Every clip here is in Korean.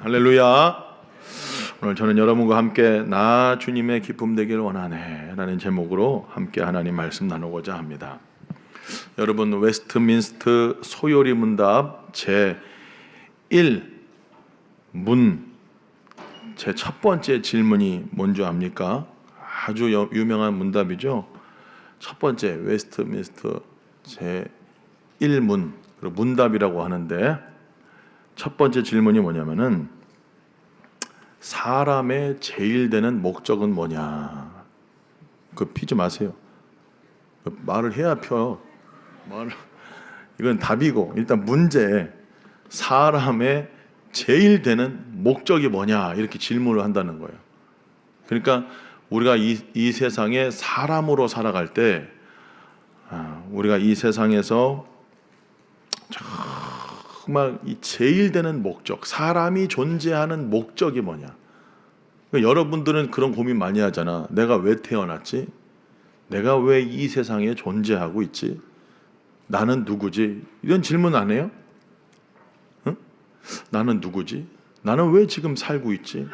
할렐루야. 오늘 저는 여러분과 함께 나 주님의 기쁨 되길 원하네 라는 제목으로 함께 하나님 말씀 나누고자 합니다. 여러분, 웨스트민스터 소요리 문답 제1문 제 첫 번째 질문이 뭔지 압니까? 아주 유명한 문답이죠. 첫 번째 웨스트민스터 제1문 문답이라고 하는데, 첫 번째 질문이 뭐냐면은 사람의 제일 되는 목적은 뭐냐? 피지 마세요. 말을 해야 펴. 이건 답이고, 일단 문제, 사람의 제일 되는 목적이 뭐냐? 이렇게 질문을 한다는 거예요. 그러니까 우리가 이 세상에 사람으로 살아갈 때, 우리가 이 세상에서 정말 이 제일 되는 목적, 사람이 존재하는 목적이 뭐냐? 그러니까 여러분들은 그런 고민 많이 하잖아. 내가 왜 태어났지? 내가 왜 이 세상에 존재하고 있지? 나는 누구지? 이런 질문 안 해요? 응? 나는 누구지? 나는 왜 지금 살고 있지?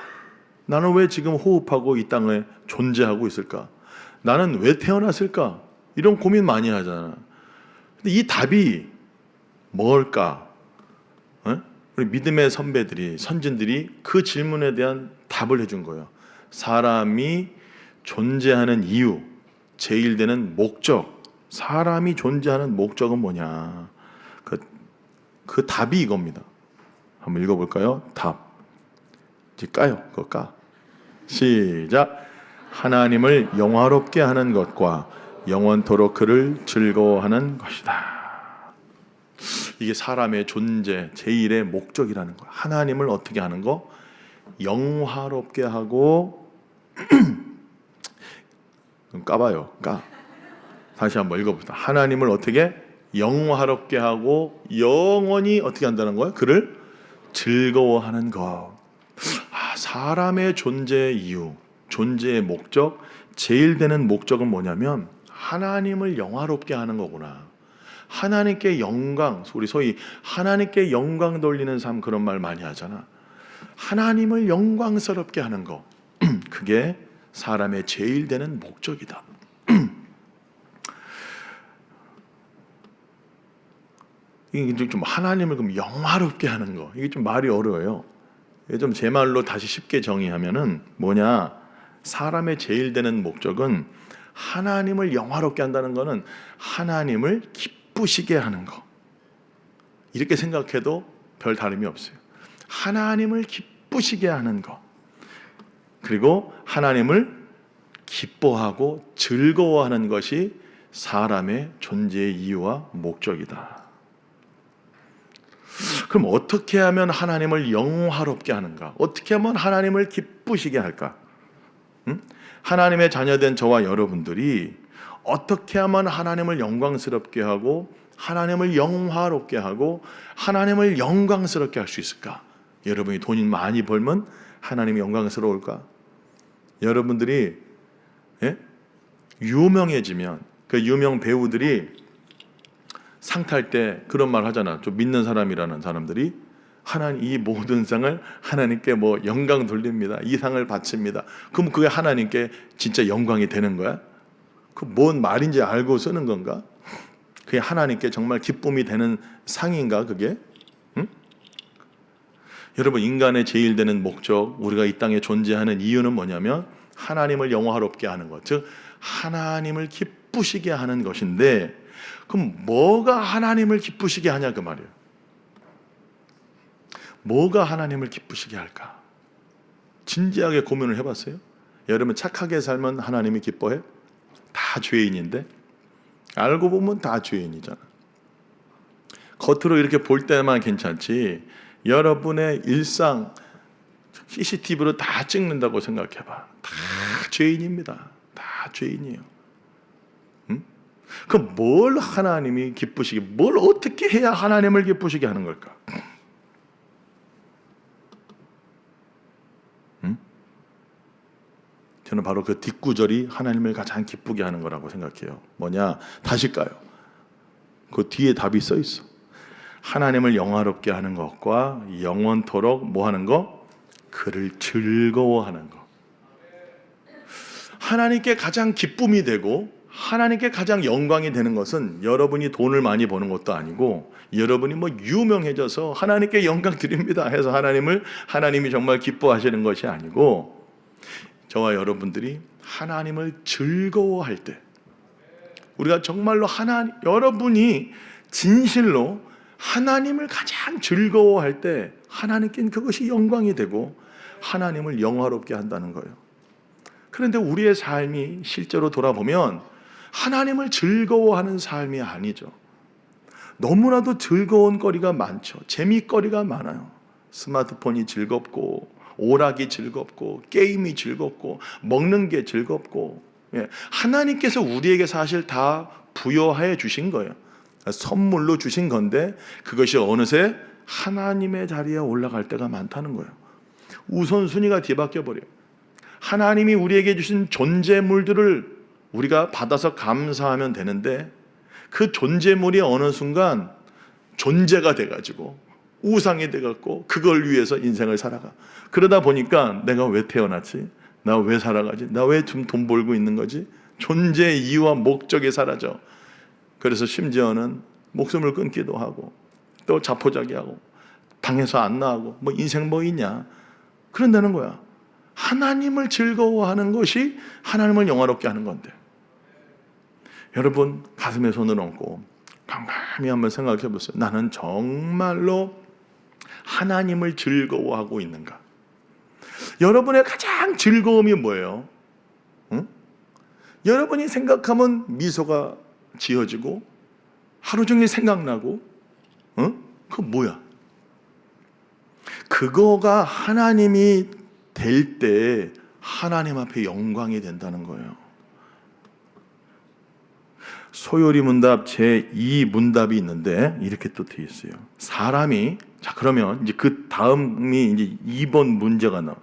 나는 왜 지금 호흡하고 이 땅에 존재하고 있을까? 나는 왜 태어났을까? 이런 고민 많이 하잖아. 근데 이 답이 뭘까? 우리 믿음의 선배들이, 선진들이 그 질문에 대한 답을 해준 거예요. 사람이 존재하는 이유, 제일 되는 목적, 사람이 존재하는 목적은 뭐냐? 그 답이 이겁니다. 한번 읽어볼까요? 답. 이제 까요. 그거 까. 시작. 하나님을 영화롭게 하는 것과 영원토록 그를 즐거워하는 것이다. 이게 사람의 존재 제일의 목적이라는 거야. 하나님을 어떻게 하는 거? 영화롭게 하고 까봐요. 까. 다시 한번 읽어봅시다. 하나님을 어떻게 영화롭게 하고 영원히 어떻게 한다는 거야? 그를 즐거워하는 것. 사람의 존재의 이유, 존재의 목적, 제일 되는 목적은 뭐냐면 하나님을 영화롭게 하는 거구나. 하나님께 영광, 우리 소위 하나님께 영광 돌리는 삶, 그런 말 많이 하잖아. 하나님을 영광스럽게 하는 거, 그게 사람의 제일 되는 목적이다. 이게 좀 하나님을 그럼 영화롭게 하는 거, 이게 좀 말이 어려워요. 좀 제 말로 다시 쉽게 정의하면은 뭐냐? 사람의 제일 되는 목적은 하나님을 영화롭게 한다는 거는 하나님을 기쁘시게 하는 거. 이렇게 생각해도 별 다름이 없어요. 하나님을 기쁘시게 하는 거. 그리고 하나님을 기뻐하고 즐거워하는 것이 사람의 존재의 이유와 목적이다. 그럼 어떻게 하면 하나님을 영화롭게 하는가? 어떻게 하면 하나님을 기쁘시게 할까? 하나님의 자녀된 저와 여러분들이 어떻게 하면 하나님을 영광스럽게 하고 하나님을 영화롭게 하고 하나님을 영광스럽게 할 수 있을까? 여러분이 돈이 많이 벌면 하나님이 영광스러울까? 여러분들이 유명해지면, 그 유명 배우들이 상 탈 때 그런 말 하잖아. 좀 믿는 사람이라는 사람들이 하나님 이 모든 상을 하나님께 영광 돌립니다. 이 상을 바칩니다. 그럼 그게 하나님께 진짜 영광이 되는 거야? 그 뭔 말인지 알고 쓰는 건가? 그게 하나님께 정말 기쁨이 되는 상인가 그게? 응? 여러분, 인간의 제일 되는 목적, 우리가 이 땅에 존재하는 이유는 뭐냐면 하나님을 영화롭게 하는 것, 즉 하나님을 기쁘시게 하는 것인데, 그럼 뭐가 하나님을 기쁘시게 하냐 그 말이에요. 뭐가 하나님을 기쁘시게 할까? 진지하게 고민을 해봤어요? 여러분, 착하게 살면 하나님이 기뻐해? 다 죄인인데? 알고 보면 다 죄인이잖아. 겉으로 이렇게 볼 때만 괜찮지, 여러분의 일상 CCTV로 다 찍는다고 생각해봐. 다 죄인입니다. 다 죄인이에요. 그럼 뭘 하나님이 기쁘시게, 뭘 어떻게 해야 하나님을 기쁘시게 하는 걸까? 저는 바로 그 뒷구절이 하나님을 가장 기쁘게 하는 거라고 생각해요. 뭐냐? 다시 까요. 그 뒤에 답이 써 있어. 하나님을 영화롭게 하는 것과 영원토록 뭐 하는 거? 그를 즐거워하는 것. 하나님께 가장 기쁨이 되고 하나님께 가장 영광이 되는 것은 여러분이 돈을 많이 버는 것도 아니고 여러분이 뭐 유명해져서 하나님께 영광 드립니다 해서 하나님이 정말 기뻐하시는 것이 아니고, 저와 여러분들이 하나님을 즐거워할 때, 우리가 정말로 여러분이 진실로 하나님을 가장 즐거워할 때 하나님께는 그것이 영광이 되고 하나님을 영화롭게 한다는 거예요. 그런데 우리의 삶이 실제로 돌아보면 하나님을 즐거워하는 삶이 아니죠. 너무나도 즐거운 거리가 많죠. 재미거리가 많아요. 스마트폰이 즐겁고, 오락이 즐겁고, 게임이 즐겁고, 먹는 게 즐겁고, 하나님께서 우리에게 사실 다 부여해 주신 거예요. 선물로 주신 건데 그것이 어느새 하나님의 자리에 올라갈 때가 많다는 거예요. 우선순위가 뒤바뀌어 버려요. 하나님이 우리에게 주신 존재물들을 우리가 받아서 감사하면 되는데 그 존재물이 어느 순간 존재가 돼가지고 우상이 돼갖고 그걸 위해서 인생을 살아가. 그러다 보니까 내가 왜 태어났지? 나 왜 살아가지? 나 왜 좀 돈 벌고 있는 거지? 존재의 이유와 목적이 사라져. 그래서 심지어는 목숨을 끊기도 하고 또 자포자기하고 방에서 안 나가고 뭐 인생 뭐 있냐 그런다는 거야. 하나님을 즐거워하는 것이 하나님을 영화롭게 하는 건데, 여러분 가슴에 손을 얹고 깜깜히 한번 생각해 보세요. 나는 정말로 하나님을 즐거워하고 있는가? 여러분의 가장 즐거움이 뭐예요? 응? 여러분이 생각하면 미소가 지어지고 하루 종일 생각나고, 그거 뭐야? 그거가 하나님이 될 때 하나님 앞에 영광이 된다는 거예요. 소요리 문답 제2문답이 있는데 이렇게 또 되어 있어요. 사람이, 자 그러면 이제 그 다음이 이제 2번 문제가 나와.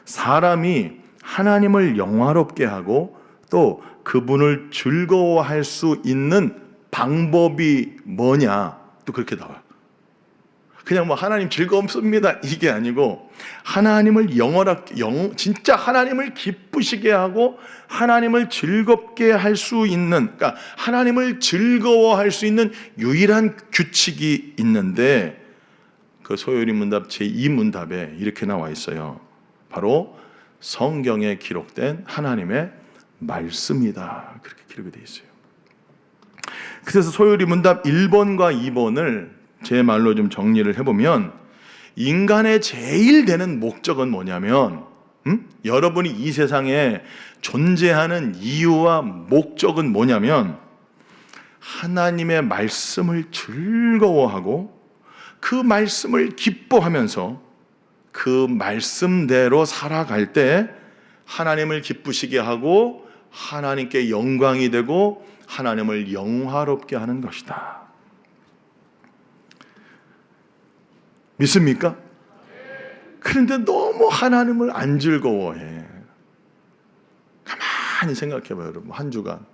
사람이 하나님을 영화롭게 하고 또 그분을 즐거워할 수 있는 방법이 뭐냐? 또 그렇게 나와요. 그냥 뭐 하나님 즐겁습니다 이게 아니고 하나님을 진짜 하나님을 기쁘시게 하고 하나님을 즐겁게 할 수 있는, 그러니까 하나님을 즐거워할 수 있는 유일한 규칙이 있는데 그 소요리 문답 제2문답에 이렇게 나와 있어요. 바로 성경에 기록된 하나님의 말씀이다. 그렇게 기록이 되어 있어요. 그래서 소요리 문답 1번과 2번을 제 말로 좀 정리를 해보면, 인간의 제일 되는 목적은 뭐냐면, 여러분이 이 세상에 존재하는 이유와 목적은 뭐냐면 하나님의 말씀을 즐거워하고 그 말씀을 기뻐하면서 그 말씀대로 살아갈 때 하나님을 기쁘시게 하고 하나님께 영광이 되고 하나님을 영화롭게 하는 것이다. 믿습니까? 그런데 너무 하나님을 안 즐거워해. 가만히 생각해봐요, 여러분. 한 주간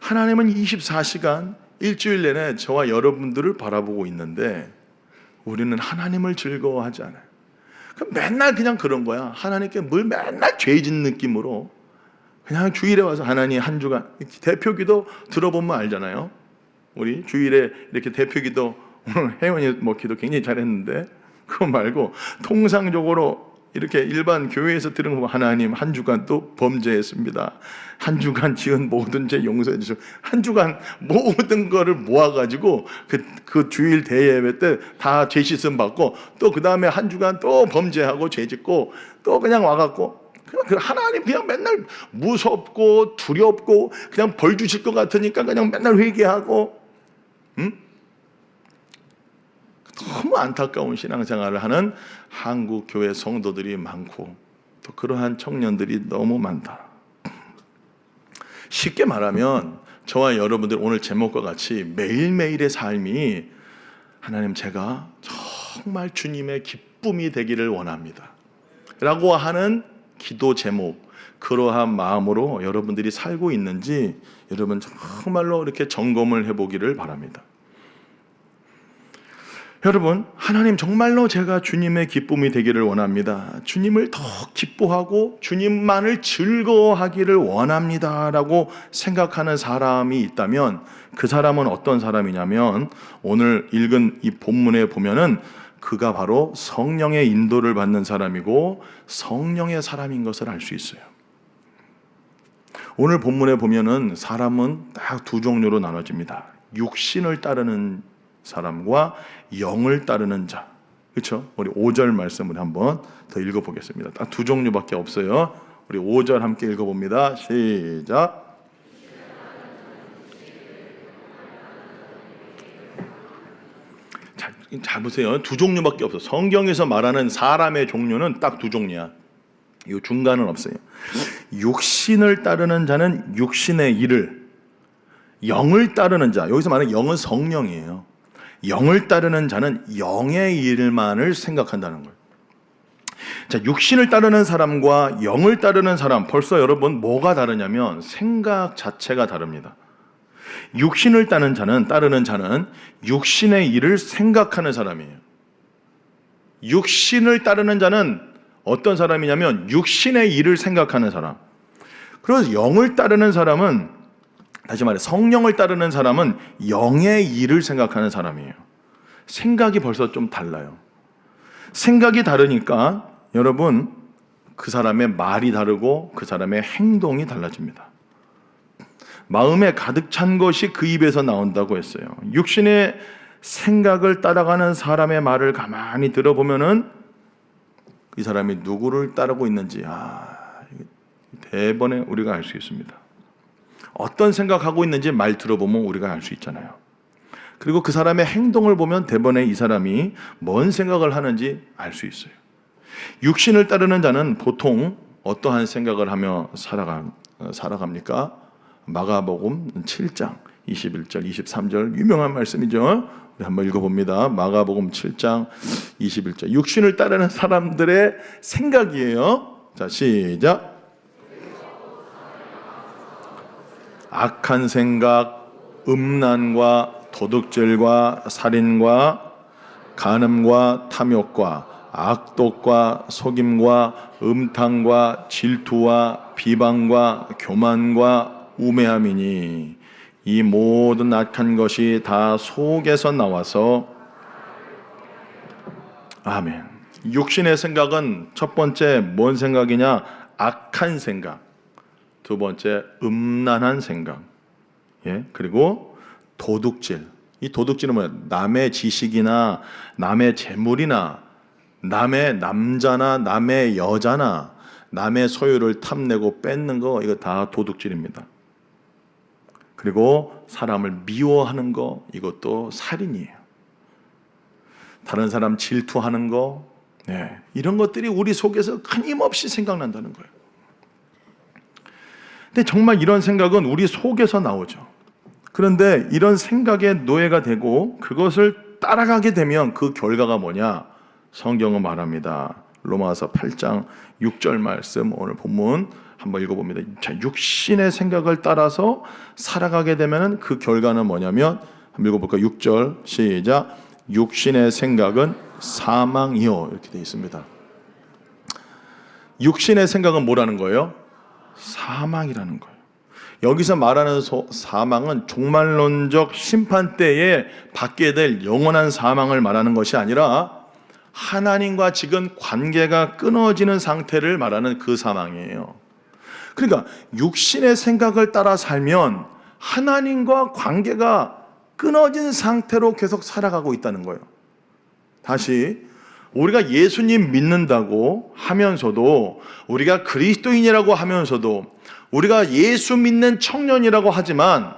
하나님은 24시간 일주일 내내 저와 여러분들을 바라보고 있는데 우리는 하나님을 즐거워하지 않아요. 그럼 맨날 그냥 그런 거야. 하나님께 뭘 맨날 죄진 느낌으로 그냥 주일에 와서 하나님 한 주간 대표기도 들어보면 알잖아요. 우리 주일에 이렇게 대표기도 오늘 혜원이 뭐 기도 굉장히 잘했는데 그거 말고 통상적으로 이렇게 일반 교회에서 들은 거, 하나님 한 주간 또 범죄했습니다. 한 주간 지은 모든 죄 용서해 주시고, 한 주간 모든 거를 모아가지고 그 주일 대예배 때 다 죄 씻음 받고 또 그 다음에 한 주간 또 범죄하고 죄 짓고 또 그냥 와갖고 그냥 하나님 그냥 맨날 무섭고 두렵고 그냥 벌 주실 것 같으니까 그냥 맨날 회개하고, 너무 안타까운 신앙생활을 하는 한국 교회 성도들이 많고 또 그러한 청년들이 너무 많다. 쉽게 말하면 저와 여러분들 오늘 제목과 같이 매일매일의 삶이 하나님 제가 정말 주님의 기쁨이 되기를 원합니다 라고 하는 기도 제목, 그러한 마음으로 여러분들이 살고 있는지 여러분 정말로 이렇게 점검을 해보기를 바랍니다. 여러분, 하나님 정말로 제가 주님의 기쁨이 되기를 원합니다. 주님을 더 기뻐하고 주님만을 즐거워하기를 원합니다 라고 생각하는 사람이 있다면 그 사람은 어떤 사람이냐면 오늘 읽은 이 본문에 보면은 그가 바로 성령의 인도를 받는 사람이고 성령의 사람인 것을 알 수 있어요. 오늘 본문에 보면은 사람은 딱 두 종류로 나눠집니다. 육신을 따르는 사람과 영을 따르는 자. 그렇죠? 우리 5절 말씀을 한번 더 읽어보겠습니다. 딱 두 종류밖에 없어요. 우리 5절 함께 읽어봅니다. 시작. 잘 보세요. 두 종류밖에 없어. 성경에서 말하는 사람의 종류는 딱 두 종류야. 이 중간은 없어요. 육신을 따르는 자는 육신의 일을, 영을 따르는 자, 여기서 말하는 영은 성령이에요. 영을 따르는 자는 영의 일만을 생각한다는 거예요. 자, 육신을 따르는 사람과 영을 따르는 사람, 벌써 여러분 뭐가 다르냐면 생각 자체가 다릅니다. 육신을 따르는 자는 육신의 일을 생각하는 사람이에요. 육신을 따르는 자는 어떤 사람이냐면 육신의 일을 생각하는 사람. 그래서 영을 따르는 사람은, 다시 말해 성령을 따르는 사람은 영의 일을 생각하는 사람이에요. 생각이 벌써 좀 달라요. 생각이 다르니까 여러분 그 사람의 말이 다르고 그 사람의 행동이 달라집니다. 마음에 가득 찬 것이 그 입에서 나온다고 했어요. 육신의 생각을 따라가는 사람의 말을 가만히 들어보면은 이 사람이 누구를 따르고 있는지 대번에 우리가 알 수 있습니다. 어떤 생각하고 있는지 말 들어보면 우리가 알 수 있잖아요. 그리고 그 사람의 행동을 보면 대번에 이 사람이 뭔 생각을 하는지 알 수 있어요. 육신을 따르는 자는 보통 어떠한 생각을 하며 살아갑니까? 마가복음 7장 21절 23절 유명한 말씀이죠. 우리 한번 읽어봅니다. 마가복음 7장 21절. 육신을 따르는 사람들의 생각이에요. 자, 시작. 악한 생각, 음란과 도둑질과 살인과 간음과 탐욕과 악독과 속임과 음탕과 질투와 비방과 교만과 우매함이니 이 모든 악한 것이 다 속에서 나와서 아멘. 육신의 생각은 첫 번째 뭔 생각이냐? 악한 생각. 두 번째 음란한 생각. 예, 그리고 도둑질. 이 도둑질은 뭐야? 남의 지식이나 남의 재물이나 남의 남자나 남의 여자나 남의 소유를 탐내고 뺏는 거, 이거 다 도둑질입니다. 그리고 사람을 미워하는 거, 이것도 살인이에요. 다른 사람 질투하는 거, 이런 것들이 우리 속에서 끊임없이 생각난다는 거예요. 근데 정말 이런 생각은 우리 속에서 나오죠. 그런데 이런 생각에 노예가 되고 그것을 따라가게 되면 그 결과가 뭐냐? 성경은 말합니다. 로마서 8장 6절 말씀, 오늘 본문 한번 읽어봅니다. 자, 육신의 생각을 따라서 살아가게 되면 그 결과는 뭐냐면, 한번 읽어볼까요? 6절 시작. 육신의 생각은 사망이요, 이렇게 되어 있습니다. 육신의 생각은 뭐라는 거예요? 사망이라는 거예요. 여기서 말하는 사망은 종말론적 심판 때에 받게 될 영원한 사망을 말하는 것이 아니라 하나님과 지금 관계가 끊어지는 상태를 말하는 그 사망이에요. 그러니까 육신의 생각을 따라 살면 하나님과 관계가 끊어진 상태로 계속 살아가고 있다는 거예요. 다시, 우리가 예수님 믿는다고 하면서도, 우리가 그리스도인이라고 하면서도, 우리가 예수 믿는 청년이라고 하지만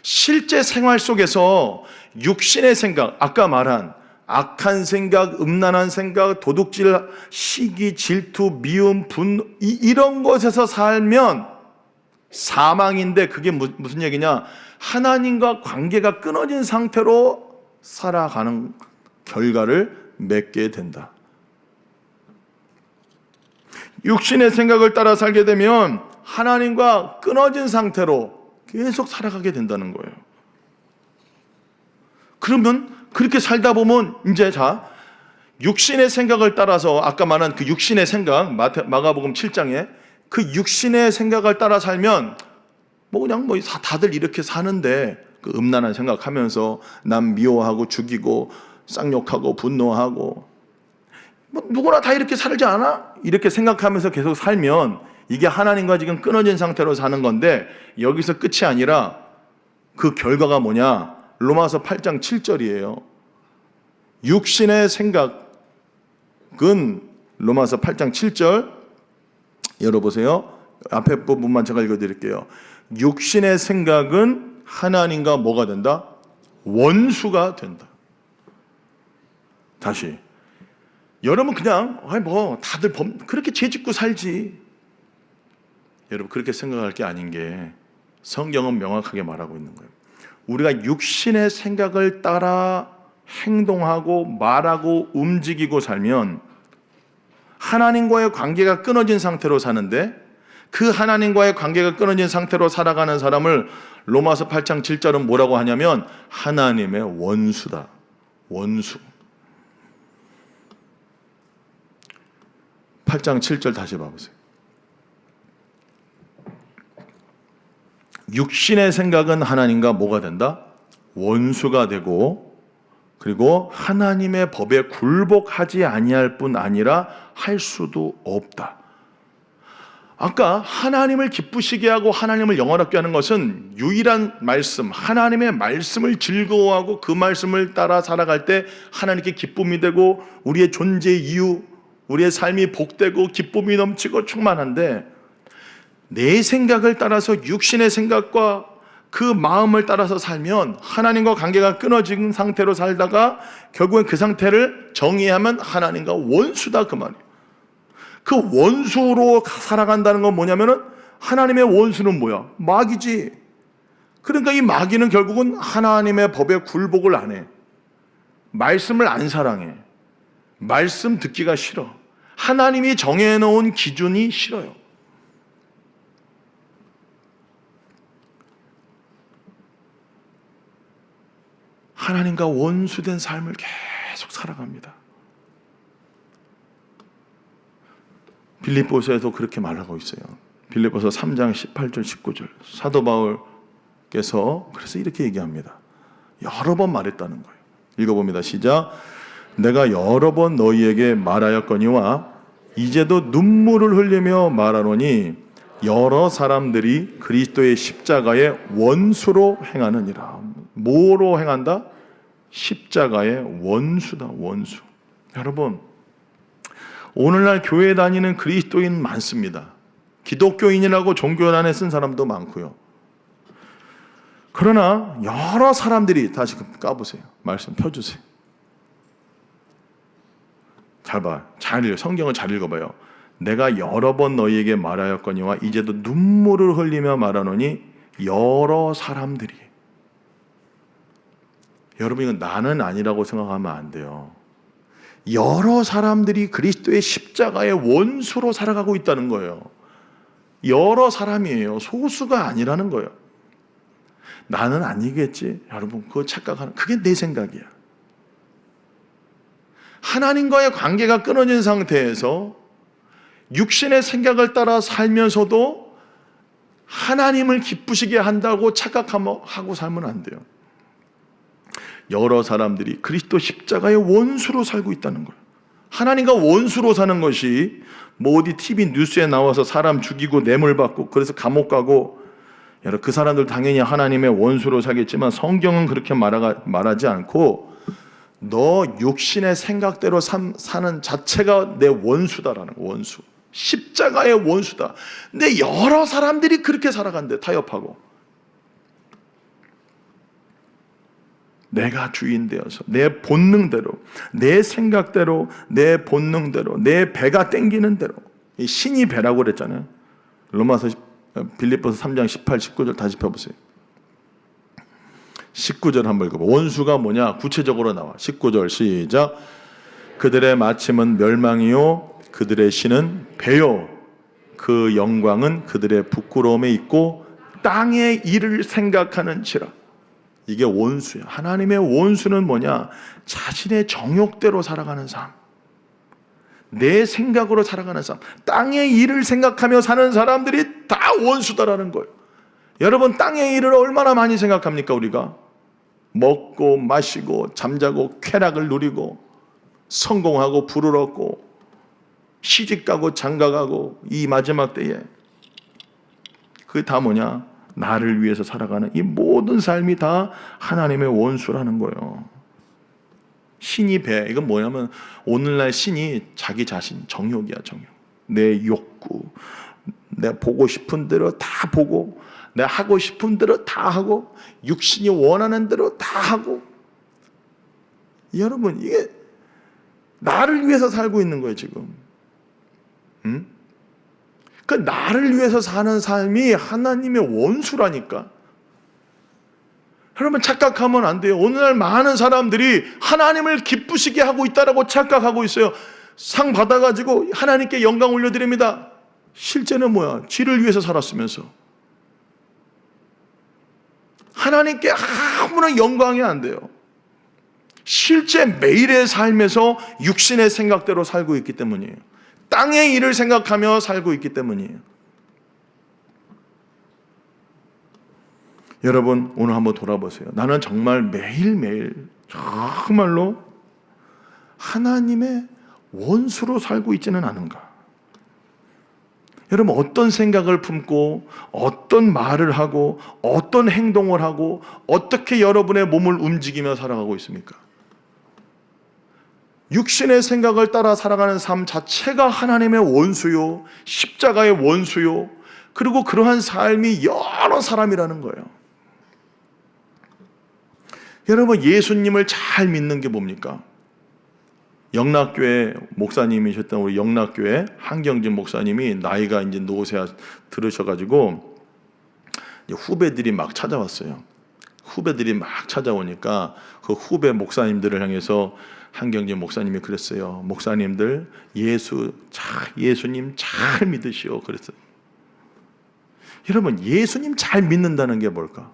실제 생활 속에서 육신의 생각, 아까 말한 악한 생각, 음란한 생각, 도둑질, 시기, 질투, 미움, 분노, 이런 것에서 살면 사망인데, 그게 무슨 얘기냐? 하나님과 관계가 끊어진 상태로 살아가는 결과를 맺게 된다. 육신의 생각을 따라 살게 되면 하나님과 끊어진 상태로 계속 살아가게 된다는 거예요. 그러면 그렇게 살다 보면 이제 자, 육신의 생각을 따라서 아까 말한 그 육신의 생각, 마가복음 7장에 그 육신의 생각을 따라 살면 뭐 그냥 뭐 다들 이렇게 사는데 그 음란한 생각하면서 남 미워하고 죽이고 쌍욕하고 분노하고 뭐 누구나 다 이렇게 살지 않아? 이렇게 생각하면서 계속 살면 이게 하나님과 지금 끊어진 상태로 사는 건데 여기서 끝이 아니라 그 결과가 뭐냐? 로마서 8장 7절이에요. 육신의 생각은 로마서 8장 7절 열어보세요. 앞에 부분만 제가 읽어드릴게요. 육신의 생각은 하나님과 뭐가 된다? 원수가 된다. 다시 여러분 그냥 뭐 다들 그렇게 죄짓고 살지. 여러분 그렇게 생각할 게 아닌 게 성경은 명확하게 말하고 있는 거예요. 우리가 육신의 생각을 따라 행동하고 말하고 움직이고 살면 하나님과의 관계가 끊어진 상태로 사는데 그 하나님과의 관계가 끊어진 상태로 살아가는 사람을 로마서 8장 7절은 뭐라고 하냐면 하나님의 원수다. 원수. 8장 7절 다시 봐보세요. 육신의 생각은 하나님과 뭐가 된다? 원수가 되고 그리고 하나님의 법에 굴복하지 아니할 뿐 아니라 할 수도 없다. 아까 하나님을 기쁘시게 하고 하나님을 영원하게 하는 것은 유일한 말씀, 하나님의 말씀을 즐거워하고 그 말씀을 따라 살아갈 때 하나님께 기쁨이 되고 우리의 존재의 이유, 우리의 삶이 복되고 기쁨이 넘치고 충만한데 내 생각을 따라서 육신의 생각과 그 마음을 따라서 살면 하나님과 관계가 끊어진 상태로 살다가 결국엔 그 상태를 정의하면 하나님과 원수다 그 말이에요. 그 원수로 살아간다는 건 뭐냐면은 하나님의 원수는 뭐야? 마귀지. 그러니까 이 마귀는 결국은 하나님의 법에 굴복을 안 해. 말씀을 안 사랑해. 말씀 듣기가 싫어. 하나님이 정해놓은 기준이 싫어요. 하나님과 원수된 삶을 계속 살아갑니다. 빌립보서에도 그렇게 말하고 있어요. 빌립보서 3장 18절 19절 사도 바울께서 그래서 이렇게 얘기합니다. 여러 번 말했다는 거예요. 읽어봅니다. 시작. 내가 여러 번 너희에게 말하였거니와 이제도 눈물을 흘리며 말하노니 여러 사람들이 그리스도의 십자가의 원수로 행하느니라. 뭐로 행한다? 십자가의 원수다. 원수. 여러분 오늘날 교회 다니는 그리스도인 많습니다. 기독교인이라고 종교란에 쓴 사람도 많고요. 그러나 여러 사람들이 다시 까보세요. 말씀 펴주세요. 잘 봐. 성경을 잘 읽어봐요. 내가 여러 번 너희에게 말하였거니와 이제도 눈물을 흘리며 말하노니 여러 사람들이. 여러분 이건 나는 아니라고 생각하면 안 돼요. 여러 사람들이 그리스도의 십자가의 원수로 살아가고 있다는 거예요. 여러 사람이에요. 소수가 아니라는 거예요. 나는 아니겠지. 여러분 그거 착각하는 그게 내 생각이야. 하나님과의 관계가 끊어진 상태에서 육신의 생각을 따라 살면서도 하나님을 기쁘시게 한다고 착각하고 살면 안 돼요. 여러 사람들이 그리스도 십자가의 원수로 살고 있다는 거예요. 하나님과 원수로 사는 것이 뭐 어디 TV 뉴스에 나와서 사람 죽이고 뇌물 받고 그래서 감옥 가고 여러분 그 사람들 당연히 하나님의 원수로 살겠지만 성경은 그렇게 말하지 않고 너 육신의 생각대로 사는 자체가 내 원수다라는 거예요. 원수. 십자가의 원수다. 근데 여러 사람들이 그렇게 살아간대. 타협하고. 내가 주인 되어서 내 본능대로 내 생각대로 내 본능대로 내 배가 땡기는 대로 신이 배라고 그랬잖아요. 빌립보서 3장 18, 19절 다시 펴보세요. 19절 한번 읽어봐. 원수가 뭐냐? 구체적으로 나와. 19절 시작. 그들의 마침은 멸망이요 그들의 신은 배요 그 영광은 그들의 부끄러움에 있고 땅의 일을 생각하는지라. 이게 원수야. 하나님의 원수는 뭐냐? 자신의 정욕대로 살아가는 삶, 내 생각으로 살아가는 삶, 땅의 일을 생각하며 사는 사람들이 다 원수다라는 거예요. 여러분, 땅의 일을 얼마나 많이 생각합니까? 우리가 먹고 마시고 잠자고 쾌락을 누리고 성공하고 부를 얻고 시집가고 장가가고, 이 마지막 때에 그게 다 뭐냐? 나를 위해서 살아가는 이 모든 삶이 다 하나님의 원수라는 거예요. 신이 배, 이건 뭐냐면 오늘날 신이 자기 자신, 정욕이야. 정욕, 내 욕구, 내가 보고 싶은 대로 다 보고, 내가 하고 싶은 대로 다 하고, 육신이 원하는 대로 다 하고. 여러분, 이게 나를 위해서 살고 있는 거예요 지금. 그 나를 위해서 사는 삶이 하나님의 원수라니까. 여러분, 착각하면 안 돼요. 오늘날 많은 사람들이 하나님을 기쁘시게 하고 있다라고 착각하고 있어요. 상 받아가지고 하나님께 영광 올려드립니다. 실제는 뭐야? 쥐를 위해서 살았으면서 하나님께 아무런 영광이 안 돼요. 실제 매일의 삶에서 육신의 생각대로 살고 있기 때문이에요. 땅의 일을 생각하며 살고 있기 때문이에요. 여러분, 오늘 한번 돌아보세요. 나는 정말 매일매일 정말로 하나님의 원수로 살고 있지는 않은가? 여러분, 어떤 생각을 품고 어떤 말을 하고 어떤 행동을 하고 어떻게 여러분의 몸을 움직이며 살아가고 있습니까? 육신의 생각을 따라 살아가는 삶 자체가 하나님의 원수요, 십자가의 원수요, 그리고 그러한 삶이 여러 사람이라는 거예요. 여러분, 예수님을 잘 믿는 게 뭡니까? 영락교회 목사님이셨던 우리 영락교회 한경진 목사님이 나이가 이제 노세 들으셔가지고 후배들이 막 찾아왔어요. 후배들이 막 찾아오니까 그 후배 목사님들을 향해서 한경진 목사님이 그랬어요. 목사님들, 예수님 잘 믿으시오. 그랬어요. 여러분, 예수님 잘 믿는다는 게 뭘까?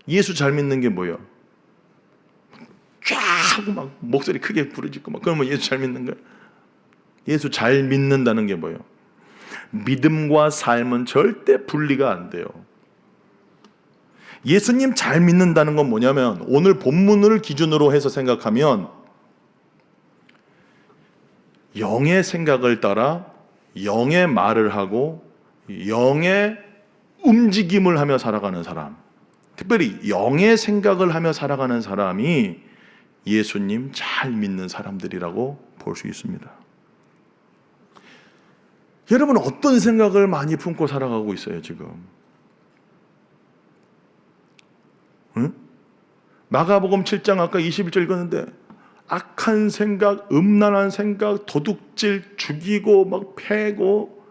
예수 잘 믿는 게 뭐예요? 쫙 하고 막 목소리 크게 부르짖고 막, 그러면 예수 잘 믿는 거예요? 예수 잘 믿는다는 게 뭐예요? 믿음과 삶은 절대 분리가 안 돼요. 예수님 잘 믿는다는 건 뭐냐면, 오늘 본문을 기준으로 해서 생각하면 영의 생각을 따라 영의 말을 하고 영의 움직임을 하며 살아가는 사람, 특별히 영의 생각을 하며 살아가는 사람이 예수님 잘 믿는 사람들이라고 볼 수 있습니다. 여러분, 어떤 생각을 많이 품고 살아가고 있어요 지금? 응? 마가복음 7장 아까 21절 읽었는데, 악한 생각, 음란한 생각, 도둑질, 죽이고 막 패고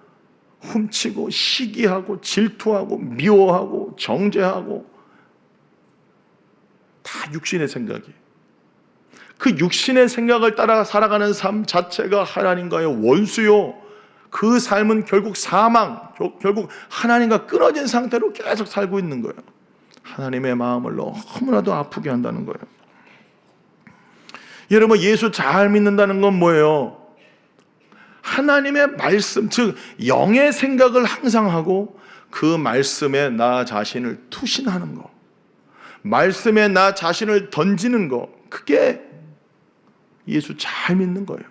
훔치고 시기하고 질투하고 미워하고 정죄하고, 다 육신의 생각이. 그 육신의 생각을 따라 살아가는 삶 자체가 하나님과의 원수요, 그 삶은 결국 사망, 결국 하나님과 끊어진 상태로 계속 살고 있는 거예요. 하나님의 마음을 너무나도 아프게 한다는 거예요. 여러분, 예수 잘 믿는다는 건 뭐예요? 하나님의 말씀, 즉 영의 생각을 항상 하고 그 말씀에 나 자신을 투신하는 거, 말씀에 나 자신을 던지는 거, 그게 예수 잘 믿는 거예요.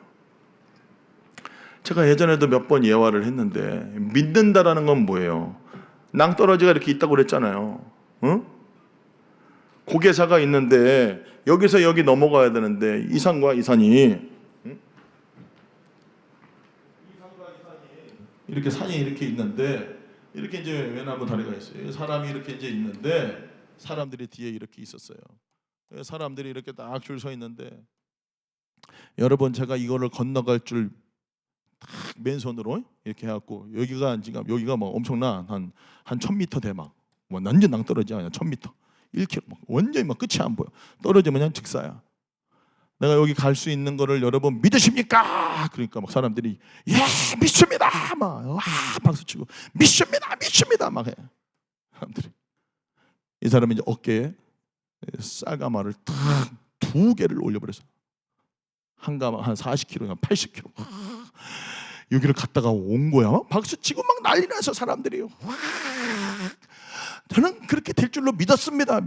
제가 예전에도 몇 번 예화를 했는데, 믿는다라는 건 뭐예요? 낭떠러지가 이렇게 있다고 그랬잖아요. 응? 고개사가 있는데 여기서 여기 넘어가야 되는데, 이산과 이산이, 응? 이산과 이산이 이렇게 산이 이렇게 있는데, 이렇게 이제 외나무 다리가 있어요. 사람이 이렇게 이제 있는데, 사람들이 뒤에 이렇게 있었어요. 사람들이 이렇게 딱 줄 서 있는데, 여러분, 제가 이거를 건너갈 줄 딱 맨손으로 이렇게 해갖고, 여기가 지금 여기가 막 엄청나, 한 1000m 돼. 막 완전 낭떠러지야. 그냥 1000m, 1km, 막 완전히 막 끝이 안 보여. 떨어지면 그냥 직사야. 내가 여기 갈 수 있는 거를 여러분 믿으십니까? 그러니까 막 사람들이 예, 믿습니다. 막 박수치고 믿습니다, 믿습니다 막 해. 사람들이 이 사람이 이제 어깨에 쌀가마를 탁 2개를 올려버렸어. 한 가마 한 40kg, 80kg. 여기를 갔다가 온 거야. 박수 치고 막 난리 나서 사람들이. 저는 그렇게 될 줄로 믿었습니다.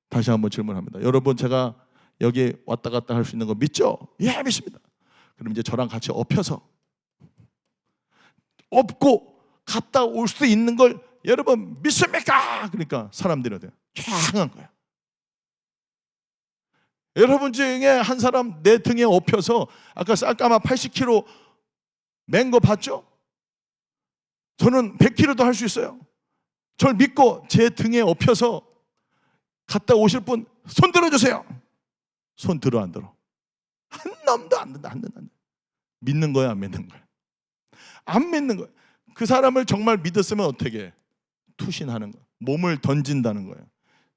다시 한번 질문합니다. 여러분, 제가 여기 왔다 갔다 할 수 있는 거 믿죠? 예, 믿습니다. 그럼 이제 저랑 같이 엎혀서 엎고 갔다 올 수 있는 걸 여러분 믿습니까? 그러니까 사람들이 조용한 거야. 여러분 중에 한 사람 내 등에 엎혀서 아까 쌀가마 80kg 맨 거 봤죠? 저는 100kg도 할 수 있어요. 저를 믿고 제 등에 엎혀서 갔다 오실 분 손 들어주세요. 손 들어 안 들어? 한 놈도 안 된다. 믿는 거야, 안 믿는 거야? 안 믿는 거야. 그 사람을 정말 믿었으면 어떻게 해? 투신하는 거야. 몸을 던진다는 거예요.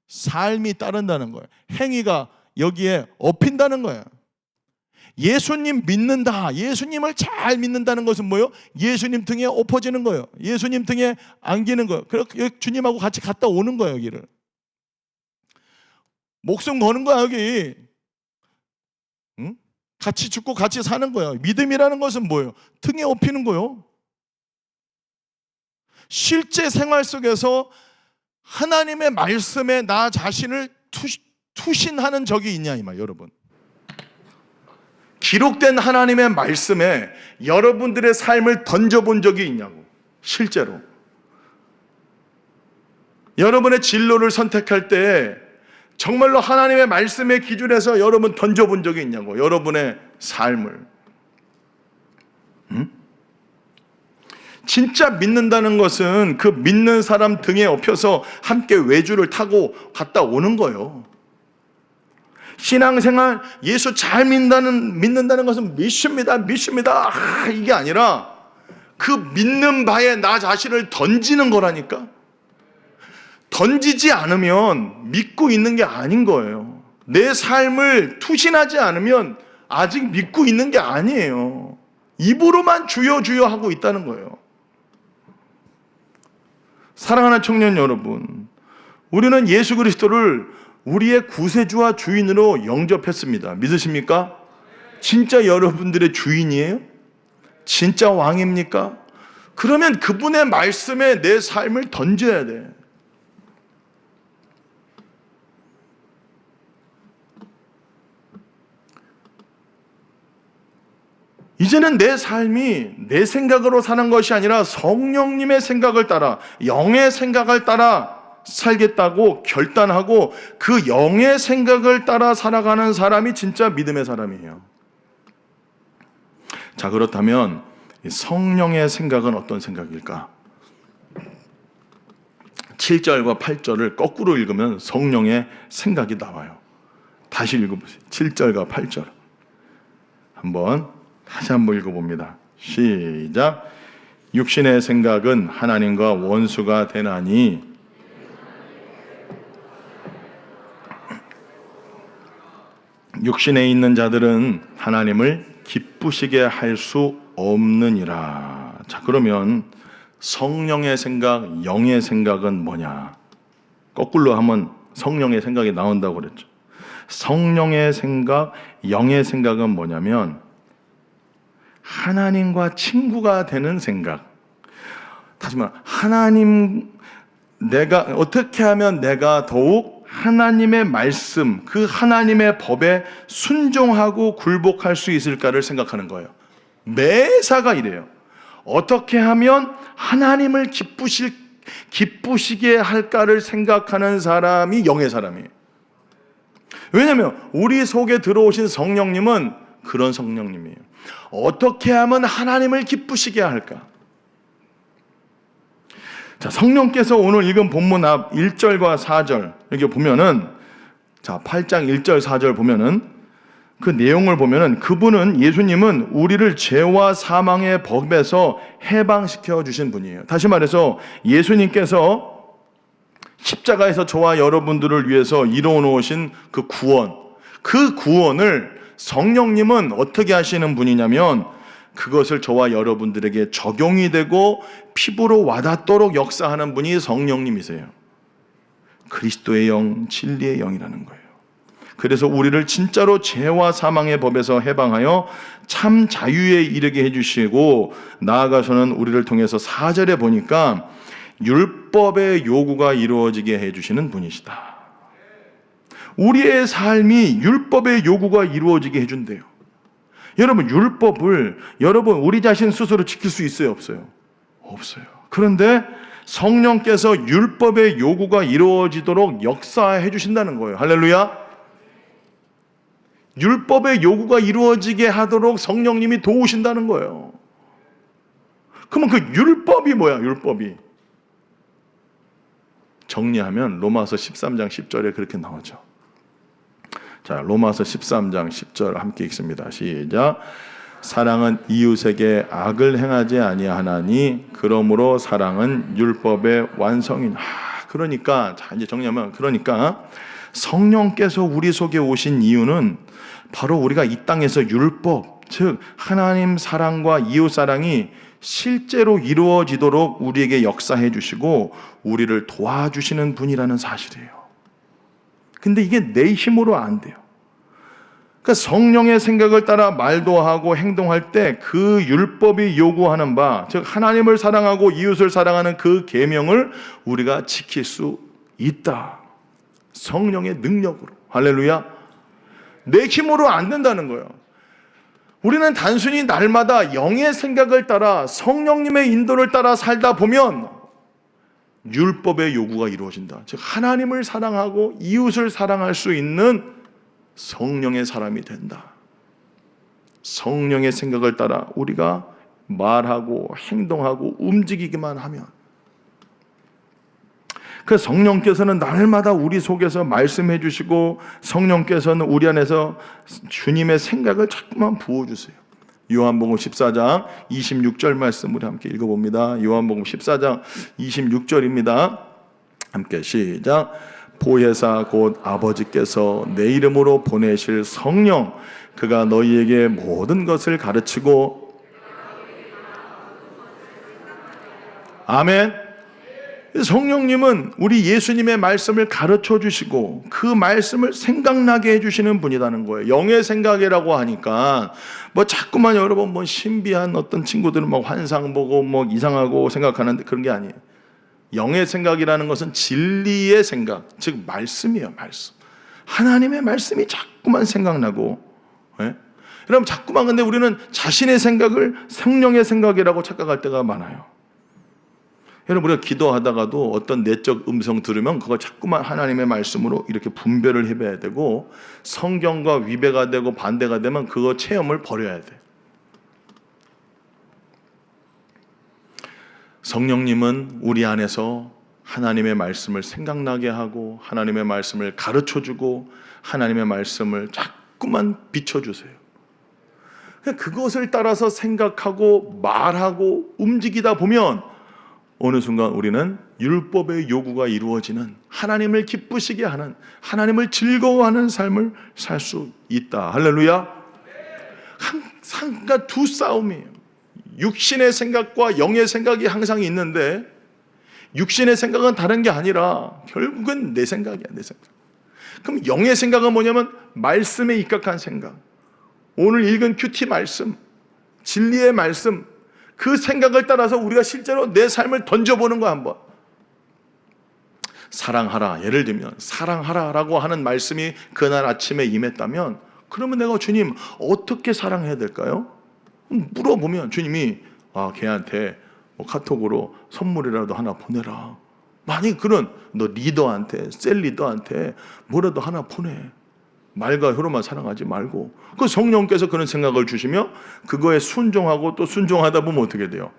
삶이 따른다는 거예요. 행위가 여기에 엎인다는 거예요. 예수님 믿는다. 예수님을 잘 믿는다는 것은 뭐예요? 예수님 등에 엎어지는 거예요. 예수님 등에 안기는 거예요. 그렇게 주님하고 같이 갔다 오는 거예요. 여기를 목숨 거는 거야. 여기 같이 죽고 같이 사는 거예요. 믿음이라는 것은 뭐예요? 등에 엎이는 거예요. 실제 생활 속에서 하나님의 말씀에 나 자신을 투신하는 적이 있냐 이 말. 여러분, 기록된 하나님의 말씀에 여러분들의 삶을 던져본 적이 있냐고. 실제로 여러분의 진로를 선택할 때 정말로 하나님의 말씀의 기준에서 여러분 던져본 적이 있냐고. 여러분의 삶을. 진짜 믿는다는 것은 그 믿는 사람 등에 엎여서 함께 외주를 타고 갔다 오는 거예요. 신앙생활 예수 잘 믿는다는 것은 믿습니다. 이게 아니라 그 믿는 바에 나 자신을 던지는 거라니까. 던지지 않으면 믿고 있는 게 아닌 거예요. 내 삶을 투신하지 않으면 아직 믿고 있는 게 아니에요. 입으로만 주여 주여 하고 있다는 거예요. 사랑하는 청년 여러분, 우리는 예수 그리스도를 우리의 구세주와 주인으로 영접했습니다. 믿으십니까? 진짜 여러분들의 주인이에요? 진짜 왕입니까? 그러면 그분의 말씀에 내 삶을 던져야 돼. 이제는 내 삶이 내 생각으로 사는 것이 아니라 성령님의 생각을 따라, 영의 생각을 따라 살겠다고 결단하고 그 영의 생각을 따라 살아가는 사람이 진짜 믿음의 사람이에요. 자, 그렇다면 성령의 생각은 어떤 생각일까? 7절과 8절을 거꾸로 읽으면 성령의 생각이 나와요. 다시 읽어보세요. 7절과 8절 다시 한번 읽어봅니다. 시작. 육신의 생각은 하나님과 원수가 되나니 육신에 있는 자들은 하나님을 기쁘시게 할 수 없느니라. 자, 그러면 성령의 생각, 영의 생각은 뭐냐? 거꾸로 하면 성령의 생각이 나온다고 그랬죠. 성령의 생각, 영의 생각은 뭐냐면 하나님과 친구가 되는 생각. 다시 말해, 내가 어떻게 하면 내가 더욱 하나님의 말씀, 그 하나님의 법에 순종하고 굴복할 수 있을까를 생각하는 거예요. 매사가 이래요. 어떻게 하면 하나님을 기쁘시게 할까를 생각하는 사람이 영의 사람이에요. 왜냐하면 우리 속에 들어오신 성령님은 그런 성령님이에요. 어떻게 하면 하나님을 기쁘시게 할까? 자, 성령께서 오늘 읽은 본문 앞 1절과 4절 여기 보면은, 자, 8장 1절 4절 보면은 그 내용을 보면은 그분은, 예수님은 우리를 죄와 사망의 법에서 해방시켜 주신 분이에요. 다시 말해서 예수님께서 십자가에서 저와 여러분들을 위해서 이루어 놓으신 그 구원을 성령님은 어떻게 하시는 분이냐면 그것을 저와 여러분들에게 적용이 되고 피부로 와닿도록 역사하는 분이 성령님이세요. 그리스도의 영, 진리의 영이라는 거예요. 그래서 우리를 진짜로 죄와 사망의 법에서 해방하여 참 자유에 이르게 해주시고, 나아가서는 우리를 통해서 4절에 보니까 율법의 요구가 이루어지게 해주시는 분이시다. 우리의 삶이 율법의 요구가 이루어지게 해준대요. 여러분, 율법을 우리 자신 스스로 지킬 수 있어요, 없어요? 없어요. 그런데 성령께서 율법의 요구가 이루어지도록 역사해 주신다는 거예요. 할렐루야. 율법의 요구가 이루어지게 하도록 성령님이 도우신다는 거예요. 그러면 그 율법이 뭐야? 율법이 정리하면 로마서 13장 10절에 그렇게 나오죠. 자, 로마서 13장 10절 함께 읽습니다. 시작. 사랑은 이웃에게 악을 행하지 아니하나니 그러므로 사랑은 율법의 완성이나. 그러니까 자, 이제 정리하면, 그러니까 성령께서 우리 속에 오신 이유는 바로 우리가 이 땅에서 율법, 즉 하나님 사랑과 이웃 사랑이 실제로 이루어지도록 우리에게 역사해 주시고 우리를 도와주시는 분이라는 사실이에요. 근데 이게 내 힘으로 안 돼요. 그러니까 성령의 생각을 따라 말도 하고 행동할 때 그 율법이 요구하는 바, 즉 하나님을 사랑하고 이웃을 사랑하는 그 계명을 우리가 지킬 수 있다. 성령의 능력으로. 할렐루야. 내 힘으로 안 된다는 거예요. 우리는 단순히 날마다 영의 생각을 따라 성령님의 인도를 따라 살다 보면 율법의 요구가 이루어진다. 즉 하나님을 사랑하고 이웃을 사랑할 수 있는 성령의 사람이 된다. 성령의 생각을 따라 우리가 말하고 행동하고 움직이기만 하면, 그 성령께서는 날마다 우리 속에서 말씀해 주시고 성령께서는 우리 안에서 주님의 생각을 자꾸만 부어주세요. 요한복음 14장 26절 말씀 우리 함께 읽어봅니다. 요한복음 14장 26절입니다. 함께 시작. 보혜사 곧 아버지께서 내 이름으로 보내실 성령, 그가 너희에게 모든 것을 가르치고. 아멘. 성령님은 우리 예수님의 말씀을 가르쳐 주시고 그 말씀을 생각나게 해주시는 분이라는 거예요. 영의 생각이라고 하니까 뭐 자꾸만 여러분 뭐 신비한 어떤 친구들은 뭐 환상 보고 뭐 이상하고 생각하는데 그런 게 아니에요. 영의 생각이라는 것은 진리의 생각, 즉 말씀이에요. 말씀. 하나님의 말씀이 자꾸만 생각나고, 예? 여러분 자꾸만, 근데 우리는 자신의 생각을 성령의 생각이라고 착각할 때가 많아요. 여러분 우리가 기도하다가도 어떤 내적 음성 들으면 그거 자꾸만 하나님의 말씀으로 이렇게 분별을 해봐야 되고, 성경과 위배가 되고 반대가 되면 그거 체험을 버려야 돼. 성령님은 우리 안에서 하나님의 말씀을 생각나게 하고 하나님의 말씀을 가르쳐주고 하나님의 말씀을 자꾸만 비춰주세요. 그것을 따라서 생각하고 말하고 움직이다 보면 어느 순간 우리는 율법의 요구가 이루어지는, 하나님을 기쁘시게 하는, 하나님을 즐거워하는 삶을 살 수 있다. 할렐루야. 항상 두 싸움이에요. 육신의 생각과 영의 생각이 항상 있는데, 육신의 생각은 다른 게 아니라 결국은 내 생각이야, 내 생각. 그럼 영의 생각은 뭐냐면 말씀에 입각한 생각, 오늘 읽은 큐티 말씀, 진리의 말씀, 그 생각을 따라서 우리가 실제로 내 삶을 던져보는 거 한번. 사랑하라, 예를 들면 사랑하라라고 하는 말씀이 그날 아침에 임했다면, 그러면 내가 주님 어떻게 사랑해야 될까요? 물어보면 주님이 걔한테 뭐 카톡으로 선물이라도 하나 보내라. 만약 그런 너 리더한테, 셀 리더한테 뭐라도 하나 보내. 말과 혀로만 사랑하지 말고. 그 성령께서 그런 생각을 주시며 그거에 순종하고 또 순종하다 보면 어떻게 돼요?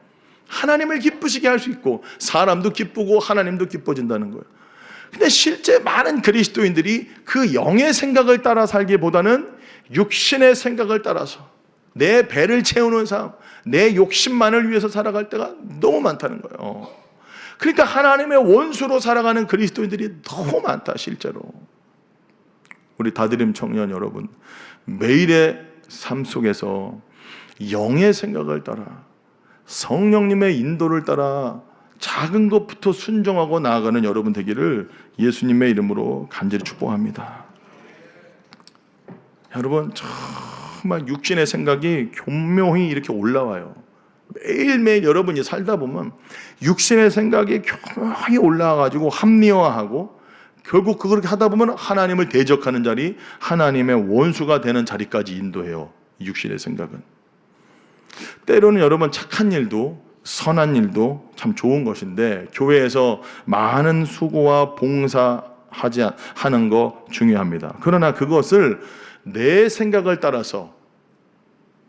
하나님을 기쁘시게 할 수 있고 사람도 기쁘고 하나님도 기뻐진다는 거예요. 근데 실제 많은 그리스도인들이 그 영의 생각을 따라 살기보다는 육신의 생각을 따라서 내 배를 채우는 삶, 내 욕심만을 위해서 살아갈 때가 너무 많다는 거예요. 그러니까 하나님의 원수로 살아가는 그리스도인들이 너무 많다, 실제로. 우리 다드림 청년 여러분, 매일의 삶 속에서 영의 생각을 따라 성령님의 인도를 따라 작은 것부터 순종하고 나아가는 여러분 되기를 예수님의 이름으로 간절히 축복합니다. 여러분, 정말 육신의 생각이 교묘히 이렇게 올라와요. 매일매일 여러분이 살다 보면 육신의 생각이 교묘히 올라와가지고 합리화하고 결국 그렇게 하다 보면 하나님을 대적하는 자리, 하나님의 원수가 되는 자리까지 인도해요. 육신의 생각은. 때로는 여러분 착한 일도 선한 일도 참 좋은 것인데 교회에서 많은 수고와 봉사하는 거 중요합니다. 그러나 그것을 내 생각을 따라서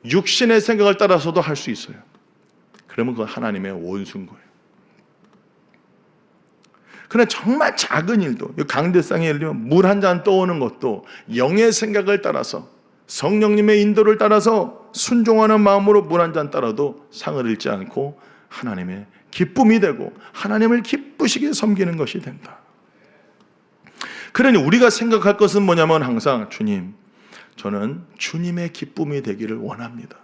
육신의 생각을 따라서도 할 수 있어요. 그러면 그건 하나님의 원수인 거예요. 그러나 정말 작은 일도, 강대상에 예를 들면 물 한 잔 떠오는 것도 영의 생각을 따라서 성령님의 인도를 따라서 순종하는 마음으로 물 한 잔 따라도 상을 잃지 않고 하나님의 기쁨이 되고 하나님을 기쁘시게 섬기는 것이 된다. 그러니 우리가 생각할 것은 뭐냐면 항상 주님, 저는 주님의 기쁨이 되기를 원합니다.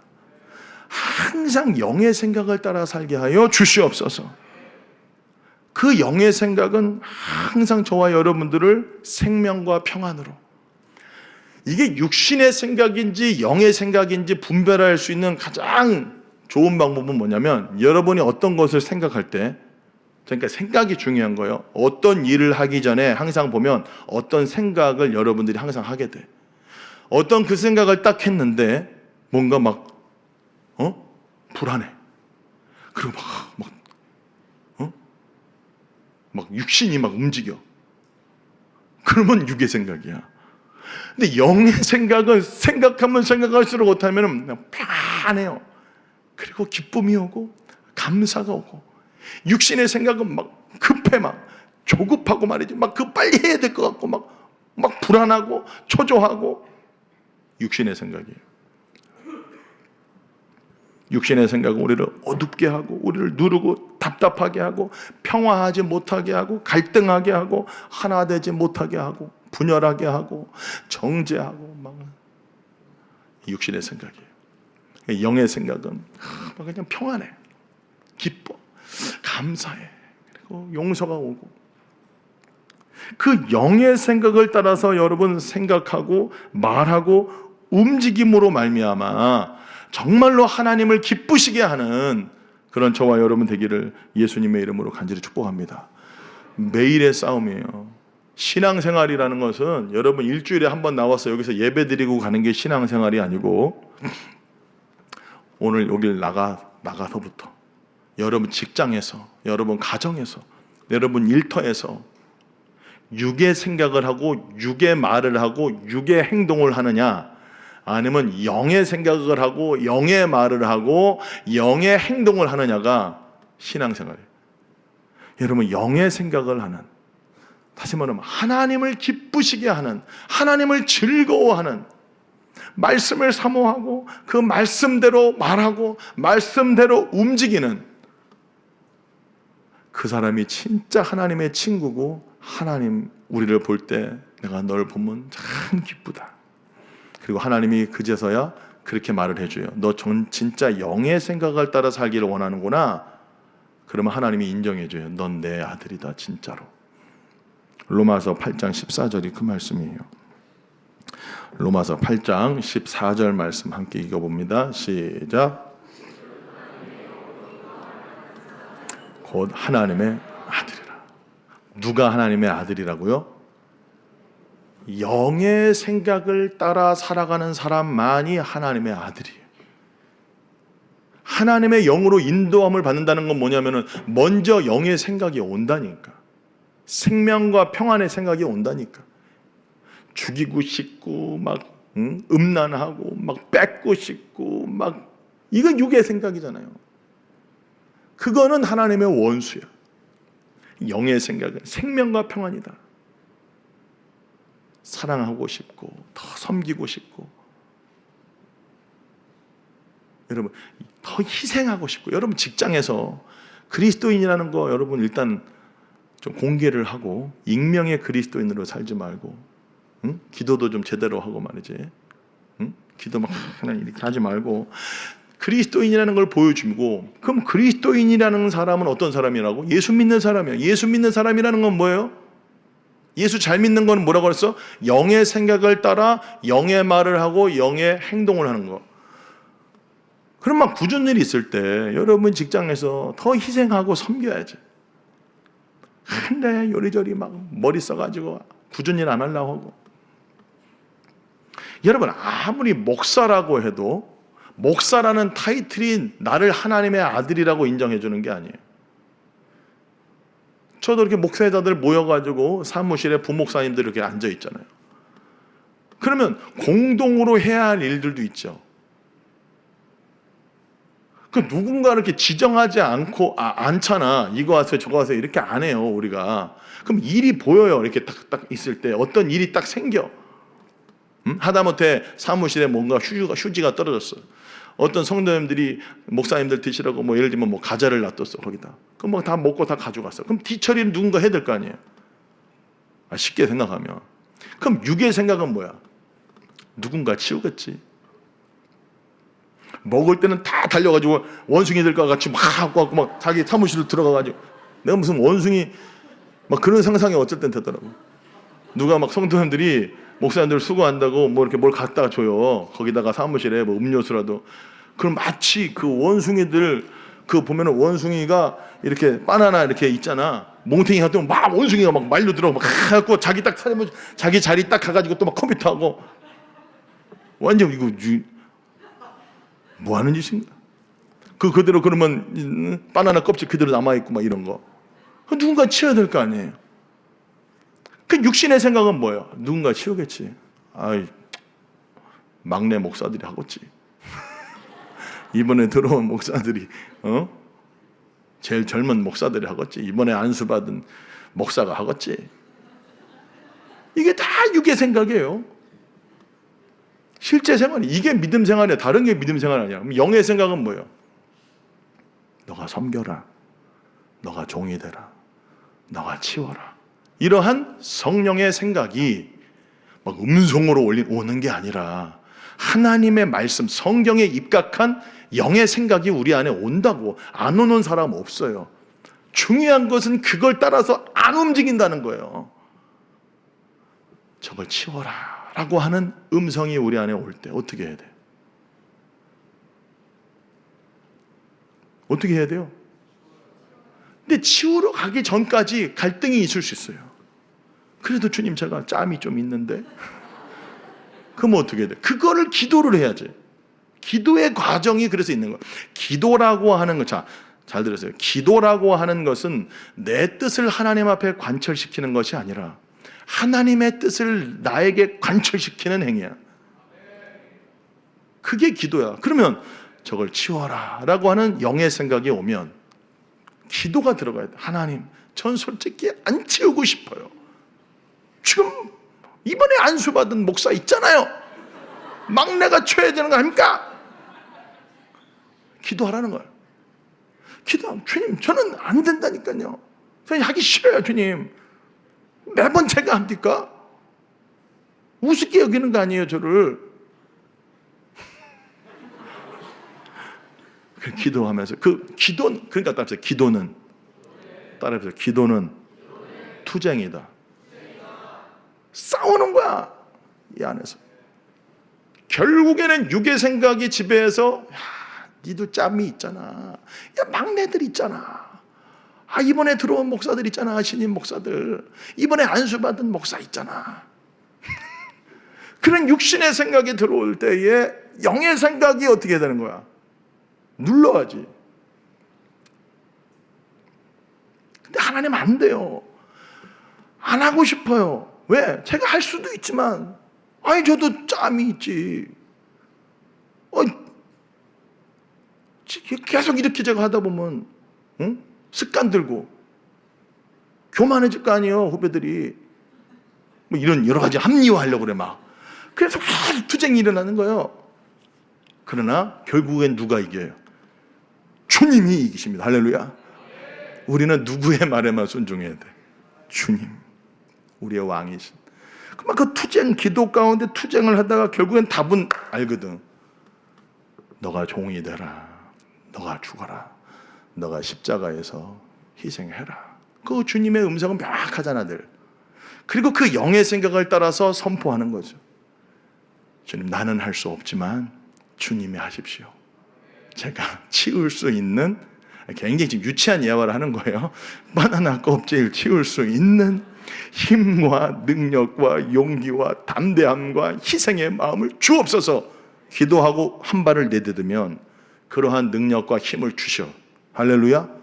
항상 영의 생각을 따라 살게 하여 주시옵소서. 그 영의 생각은 항상 저와 여러분들을 생명과 평안으로, 이게 육신의 생각인지 영의 생각인지 분별할 수 있는 가장 좋은 방법은 뭐냐면 여러분이 어떤 것을 생각할 때, 그러니까 생각이 중요한 거예요. 어떤 일을 하기 전에 항상 보면 어떤 생각을 여러분들이 항상 하게 돼. 어떤 그 생각을 딱 했는데 뭔가 불안해. 그리고 막 육신이 막 움직여. 그러면 육의 생각이야. 근데 영의 생각은 생각하면 생각할수록 어떠하면 그냥 편해요. 그리고 기쁨이 오고 감사가 오고, 육신의 생각은 막 급해, 막 조급하고 말이지, 막 그 빨리 해야 될 것 같고 막 불안하고 초조하고. 육신의 생각이에요. 육신의 생각은 우리를 어둡게 하고 우리를 누르고 답답하게 하고 평화하지 못하게 하고 갈등하게 하고 하나 되지 못하게 하고 분열하게 하고 정죄하고 막. 육신의 생각이에요. 영의 생각은 그냥 평안해, 기뻐, 감사해, 그리고 용서가 오고. 그 영의 생각을 따라서 여러분 생각하고 말하고 움직임으로 말미암아 정말로 하나님을 기쁘시게 하는 그런 저와 여러분 되기를 예수님의 이름으로 간절히 축복합니다. 매일의 싸움이에요. 신앙생활이라는 것은 여러분 일주일에 한 번 나와서 여기서 예배드리고 가는 게 신앙생활이 아니고, 오늘 여길 나가서부터 여러분 직장에서, 여러분 가정에서, 여러분 일터에서 육의 생각을 하고 육의 말을 하고 육의 행동을 하느냐, 아니면 영의 생각을 하고 영의 말을 하고 영의 행동을 하느냐가 신앙생활이에요. 여러분 영의 생각을 하는, 다시 말하면 하나님을 기쁘시게 하는, 하나님을 즐거워하는, 말씀을 사모하고 그 말씀대로 말하고 말씀대로 움직이는 그 사람이 진짜 하나님의 친구고, 하나님 우리를 볼 때 내가 널 보면 참 기쁘다. 그리고 하나님이 그제서야 그렇게 말을 해줘요. 너 진짜 영의 생각을 따라 살기를 원하는구나. 그러면 하나님이 인정해줘요. 넌 내 아들이다 진짜로. 로마서 8장 14절이 그 말씀이에요. 로마서 8장 14절 말씀 함께 읽어봅니다. 시작. 곧 하나님의 아들이라. 누가 하나님의 아들이라고요? 영의 생각을 따라 살아가는 사람만이 하나님의 아들이에요. 하나님의 영으로 인도함을 받는다는 건 뭐냐면은 먼저 영의 생각이 온다니까. 생명과 평안의 생각이 온다니까. 죽이고 싶고 막 음란하고 막 뺏고 싶고 막, 이건 육의 생각이잖아요. 그거는 하나님의 원수야. 영의 생각은 생명과 평안이다. 사랑하고 싶고 더 섬기고 싶고, 여러분 더 희생하고 싶고. 여러분 직장에서 그리스도인이라는 거 여러분 일단 좀 공개를 하고 익명의 그리스도인으로 살지 말고, 기도도 좀 제대로 하고 말이지. 기도 막 그냥 이렇게 하지 말고 그리스도인이라는 걸 보여주고, 그럼 그리스도인이라는 사람은 어떤 사람이라고? 예수 믿는 사람이야. 예수 믿는 사람이라는 건 뭐예요? 예수 잘 믿는 건 뭐라고 그랬어? 영의 생각을 따라 영의 말을 하고 영의 행동을 하는 거. 그럼 막 굳은 일이 있을 때 여러분 직장에서 더 희생하고 섬겨야지. 근데 요리조리 막 머리 써가지고 굳은 일 안 하려고 하고. 여러분 아무리 목사라고 해도 목사라는 타이틀이 나를 하나님의 아들이라고 인정해 주는 게 아니에요. 저도 이렇게 목회자들 모여가지고 사무실에 부목사님들 이렇게 앉아 있잖아요. 그러면 공동으로 해야 할 일들도 있죠. 그 누군가 이렇게 지정하지 않잖아. 이거 하세요, 저거 하세요. 이렇게 안 해요, 우리가. 그럼 일이 보여요. 이렇게 딱 있을 때 어떤 일이 딱 생겨. 하다못해 사무실에 뭔가 휴지가 떨어졌어. 어떤 성도님들이 목사님들 드시라고 뭐 예를 들면 뭐 과자를 놔뒀어 거기다. 그럼 뭐 다 먹고 다 가져갔어. 그럼 뒤처리는 누군가 해야 될 거 아니에요. 쉽게 생각하면. 그럼 육의 생각은 뭐야? 누군가 치우겠지. 먹을 때는 다 달려가지고 원숭이들과 같이 막 하고 막 자기 사무실로 들어가가지고 내가 무슨 원숭이 막 그런 상상이 어쩔 땐 되더라고. 누가 막 성도님들이 목사님들 수고한다고 뭐 이렇게 뭘 갖다가 줘요. 거기다가 사무실에 뭐 음료수라도. 그럼 마치 그 원숭이들 그 보면은 원숭이가 이렇게 바나나 이렇게 있잖아. 몽탱이 같으면 막 원숭이가 막 말려 들어 막 갖고 자기 딱 사면 자기 자리 딱 가가지고 또 막 컴퓨터 하고 완전 이거 뭐 하는 짓인가? 그대로 그러면 바나나 껍질 그대로 남아 있고 막 이런 거. 누군가 치워야 될 거 아니에요. 그 육신의 생각은 뭐예요? 누군가 치우겠지. 막내 목사들이 하겠지. 이번에 들어온 목사들이 제일 젊은 목사들이 하겠지. 이번에 안수받은 목사가 하겠지. 이게 다 육의 생각이에요. 실제 생활이 이게 믿음 생활이야. 다른 게 믿음 생활 아니야. 그럼 영의 생각은 뭐예요? 너가 섬겨라. 너가 종이 되라. 너가 치워라. 이러한 성령의 생각이 막 음성으로 오는 게 아니라 하나님의 말씀, 성경에 입각한 영의 생각이 우리 안에 온다고. 안 오는 사람 없어요. 중요한 것은 그걸 따라서 안 움직인다는 거예요. 저걸 치워라 라고 하는 음성이 우리 안에 올 때 어떻게 해야 돼요? 어떻게 해야 돼요? 근데 치우러 가기 전까지 갈등이 있을 수 있어요. 그래도 주님 제가 짬이 좀 있는데 그럼 어떻게 해야 돼? 그거를 기도를 해야지. 기도의 과정이 그래서 있는 거예요. 기도라고 하는 것, 잘 들으세요. 기도라고 하는 것은 내 뜻을 하나님 앞에 관철시키는 것이 아니라 하나님의 뜻을 나에게 관철시키는 행위야. 그게 기도야. 그러면 저걸 치워라 라고 하는 영의 생각이 오면 기도가 들어가야 돼. 하나님, 전 솔직히 안 치우고 싶어요. 지금 이번에 안수받은 목사 있잖아요. 막내가 쳐야 되는 거 아닙니까? 기도하라는 거예요. 주님, 저는 안 된다니까요. 저는 하기 싫어요, 주님. 매번 제가 합니까? 우습게 여기는 거 아니에요, 저를. 기도하면서 그러니까 따라서 기도는 투쟁이다. 싸우는 거야, 이 안에서. 결국에는 육의 생각이 지배해서 니도 짬이 있잖아. 막내들 있잖아. 이번에 들어온 목사들 있잖아. 신임 목사들. 이번에 안수받은 목사 있잖아. 그런 육신의 생각이 들어올 때에 영의 생각이 어떻게 되는 거야? 눌러야지. 근데 하나님 안 돼요. 안 하고 싶어요. 왜? 제가 할 수도 있지만 저도 짬이 있지. 계속 이렇게 제가 하다 보면 습관 들고 교만해질 거 아니에요. 후배들이 뭐 이런 여러 가지 합리화하려고 그래 막. 그래서 계속 투쟁이 일어나는 거예요. 그러나 결국엔 누가 이겨요? 주님이 이기십니다. 할렐루야. 우리는 누구의 말에만 순종해야 돼? 주님, 우리의 왕이신. 그만 그 투쟁, 기도 가운데 투쟁을 하다가 결국엔 답은 알거든. 너가 종이 되라. 너가 죽어라. 너가 십자가에서 희생해라. 그 주님의 음성은 명확하잖아 늘. 그리고 그 영의 생각을 따라서 선포하는 거죠. 주님, 나는 할 수 없지만 주님이 하십시오. 제가 치울 수 있는, 굉장히 지금 유치한 예화를 하는 거예요. 바나나 껍질 치울 수 있는 힘과 능력과 용기와 담대함과 희생의 마음을 주옵소서. 기도하고 한 발을 내딛으면 그러한 능력과 힘을 주셔. 할렐루야.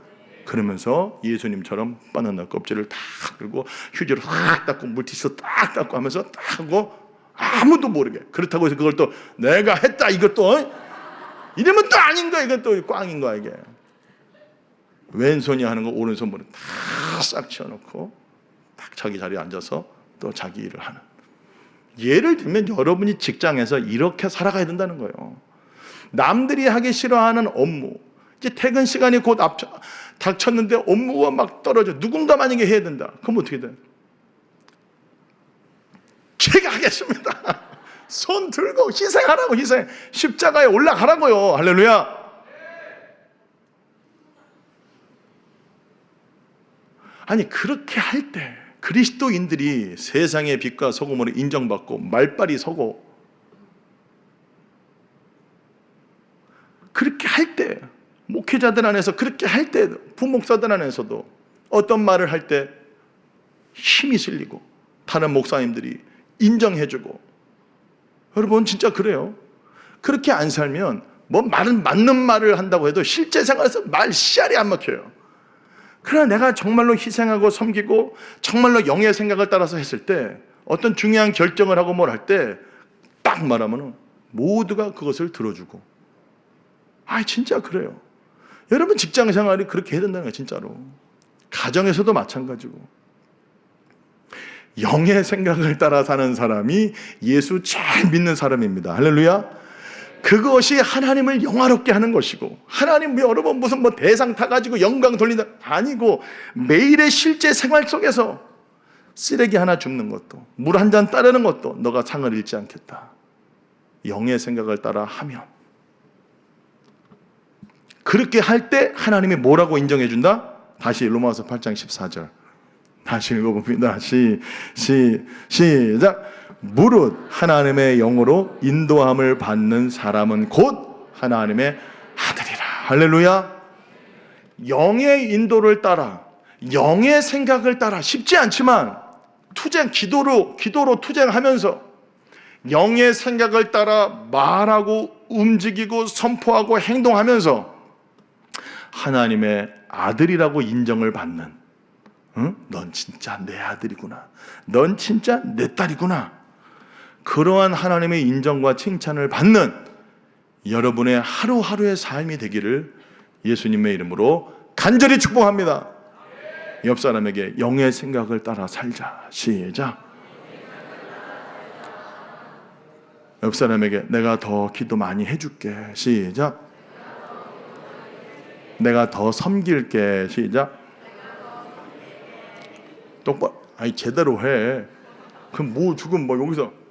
그러면서 예수님처럼 바나나 껍질을 딱 들고 휴지로 딱 닦고 물티슈로 딱 닦고 하면서 딱 하고 아무도 모르게. 그렇다고 해서 그걸 또 내가 했다 이것도 이러면 또 아닌 거야. 이건 또 꽝인 거야 이게. 왼손이 하는 거 오른손 머리 싹 치워놓고 딱 자기 자리에 앉아서 또 자기 일을 하는. 예를 들면 여러분이 직장에서 이렇게 살아가야 된다는 거예요. 남들이 하기 싫어하는 업무, 이제 퇴근 시간이 곧 닥쳤는데 업무가 막 떨어져. 누군가 만약에 해야 된다. 그럼 어떻게 돼? 제가 하겠습니다. 손 들고 희생하라고. 희생. 십자가에 올라가라고요. 할렐루야. 아니 그렇게 할 때 그리스도인들이 세상의 빛과 소금으로 인정받고 말빨이 서고, 그렇게 할 때 목회자들 안에서 그렇게 할 때 부목사들 안에서도 어떤 말을 할 때 힘이 실리고 다른 목사님들이 인정해주고, 여러분 진짜 그래요. 그렇게 안 살면 뭐 말은 맞는 말을 한다고 해도 실제 생활에서 말 씨알이 안 먹혀요. 그러나 내가 정말로 희생하고 섬기고 정말로 영의 생각을 따라서 했을 때, 어떤 중요한 결정을 하고 뭘 할 때 딱 말하면 모두가 그것을 들어주고. 진짜 그래요. 여러분 직장 생활이 그렇게 해야 된다는 거예요. 진짜로. 가정에서도 마찬가지고. 영의 생각을 따라 사는 사람이 예수 잘 믿는 사람입니다. 할렐루야. 그것이 하나님을 영화롭게 하는 것이고, 하나님 여러분 무슨 뭐 대상 타가지고 영광 돌린다 아니고, 매일의 실제 생활 속에서 쓰레기 하나 줍는 것도, 물 한 잔 따르는 것도 너가 상을 잃지 않겠다. 영의 생각을 따라 하면, 그렇게 할 때 하나님이 뭐라고 인정해 준다? 다시 로마서 8장 14절 다시 읽어봅니다. 시작. 무릇 하나님의 영으로 인도함을 받는 사람은 곧 하나님의 아들이라. 할렐루야. 영의 인도를 따라, 영의 생각을 따라, 쉽지 않지만 기도로 투쟁하면서 영의 생각을 따라 말하고 움직이고 선포하고 행동하면서 하나님의 아들이라고 인정을 받는, 넌 진짜 내 아들이구나, 넌 진짜 내 딸이구나, 그러한 하나님의 인정과 칭찬을 받는 여러분의 하루하루의 삶이 되기를 예수님의 이름으로 간절히 축복합니다. 옆 사람에게 영의 생각을 따라 살자. 시작. 옆 사람에게 내가 더 기도 많이 해줄게. 시작. 내가 더 섬길게. 시작. 똑바로. 제대로 해. 그럼 뭐 지금 뭐 여기서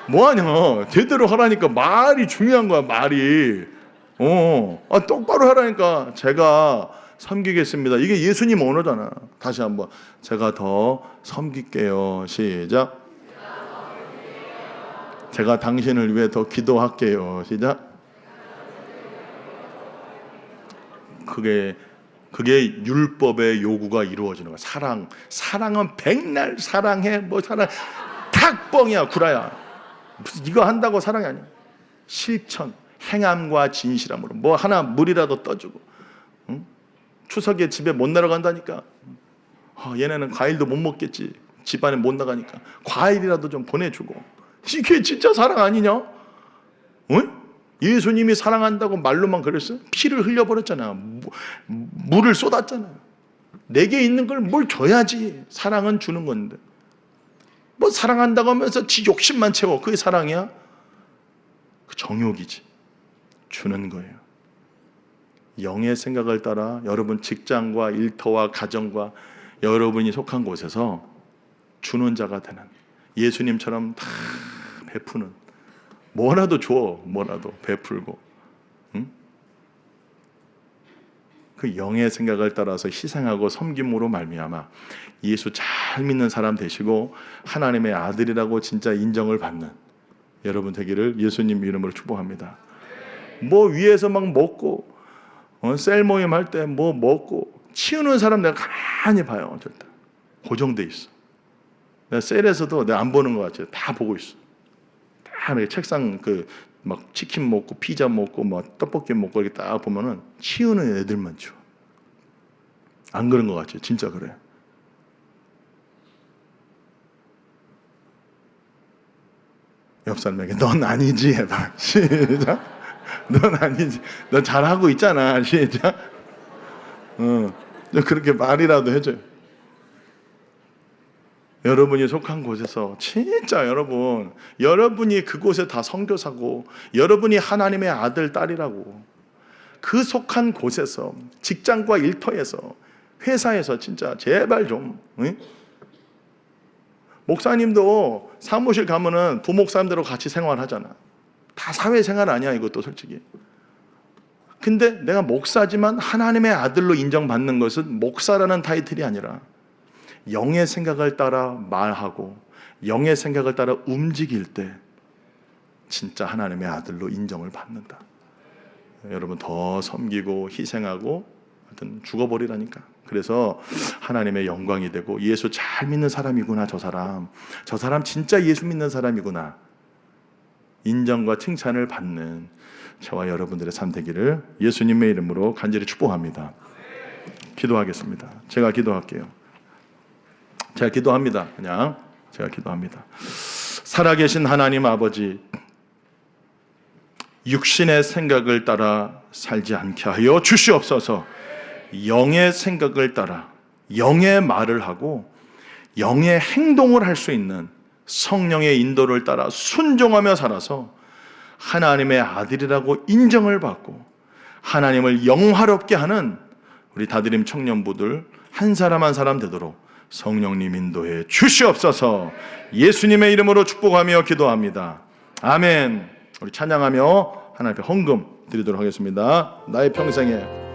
뭐하냐. 제대로 하라니까. 말이 중요한 거야. 말이. 똑바로 하라니까. 제가 섬기겠습니다. 이게 예수님 언어잖아. 다시 한번. 제가 더 섬길게요. 시작. 제가 당신을 위해 더 기도할게요. 시작. 그게 율법의 요구가 이루어지는 거야. 사랑은 백날 사랑해. 뭐 사랑 탁뻥이야. 구라야. 무슨 이거 한다고 사랑이 아니야. 실천, 행함과 진실함으로 뭐 하나 물이라도 떠주고. 추석에 집에 못 내려간다니까. 얘네는 과일도 못 먹겠지. 집안에 못 나가니까 과일이라도 좀 보내주고. 이게 진짜 사랑 아니냐? 예수님이 사랑한다고 말로만 그랬어요? 피를 흘려버렸잖아. 물을 쏟았잖아요. 내게 있는 걸 뭘 줘야지. 사랑은 주는 건데. 뭐 사랑한다고 하면서 지 욕심만 채워. 그게 사랑이야? 그 정욕이지. 주는 거예요. 영의 생각을 따라 여러분 직장과 일터와 가정과 여러분이 속한 곳에서 주는 자가 되는, 예수님처럼 다 베푸는, 뭐라도 줘, 뭐라도 베풀고, 응? 그 영의 생각을 따라서 희생하고 섬김으로 말미암아 예수 잘 믿는 사람 되시고 하나님의 아들이라고 진짜 인정을 받는 여러분 되기를 예수님 이름으로 축복합니다. 뭐 위에서 막 먹고 셀 모임 할 때 뭐 먹고 치우는 사람 내가 가만히 봐요. 절대 고정돼 있어. 내가 셀에서도 내가 안 보는 것 같아요. 다 보고 있어. 다 이렇게 책상 막 치킨 먹고 피자 먹고 막 떡볶이 먹고 이렇게 딱 보면은 치우는 애들만 치워. 안 그런 것 같죠? 진짜 그래. 옆 사람에게 넌 아니지 해봐. 시작. 넌 아니지. 넌 잘하고 있잖아. 시작. 그렇게 말이라도 해줘요. 여러분이 속한 곳에서 진짜 여러분이 그곳에 다 선교사고 여러분이 하나님의 아들 딸이라고 그 속한 곳에서 직장과 일터에서 회사에서 진짜 제발 좀 응? 목사님도 사무실 가면은 부목사님들하고 같이 생활하잖아. 다 사회생활 아니야 이것도 솔직히. 근데 내가 목사지만 하나님의 아들로 인정받는 것은 목사라는 타이틀이 아니라 영의 생각을 따라 말하고 영의 생각을 따라 움직일 때 진짜 하나님의 아들로 인정을 받는다. 여러분 더 섬기고 희생하고 하여튼 죽어버리라니까. 그래서 하나님의 영광이 되고 예수 잘 믿는 사람이구나 저 사람 진짜 예수 믿는 사람이구나 인정과 칭찬을 받는 저와 여러분들의 삶 되기를 예수님의 이름으로 간절히 축복합니다. 기도하겠습니다. 제가 기도할게요. 제가 기도합니다. 제가 기도합니다. 살아계신 하나님 아버지, 육신의 생각을 따라 살지 않게 하여 주시옵소서. 영의 생각을 따라 영의 말을 하고 영의 행동을 할 수 있는 성령의 인도를 따라 순종하며 살아서 하나님의 아들이라고 인정을 받고 하나님을 영화롭게 하는 우리 다드림 청년부들 한 사람 한 사람 되도록 성령님 인도해 주시옵소서. 예수님의 이름으로 축복하며 기도합니다. 아멘. 우리 찬양하며 하나님 앞에 헌금 드리도록 하겠습니다. 나의 평생에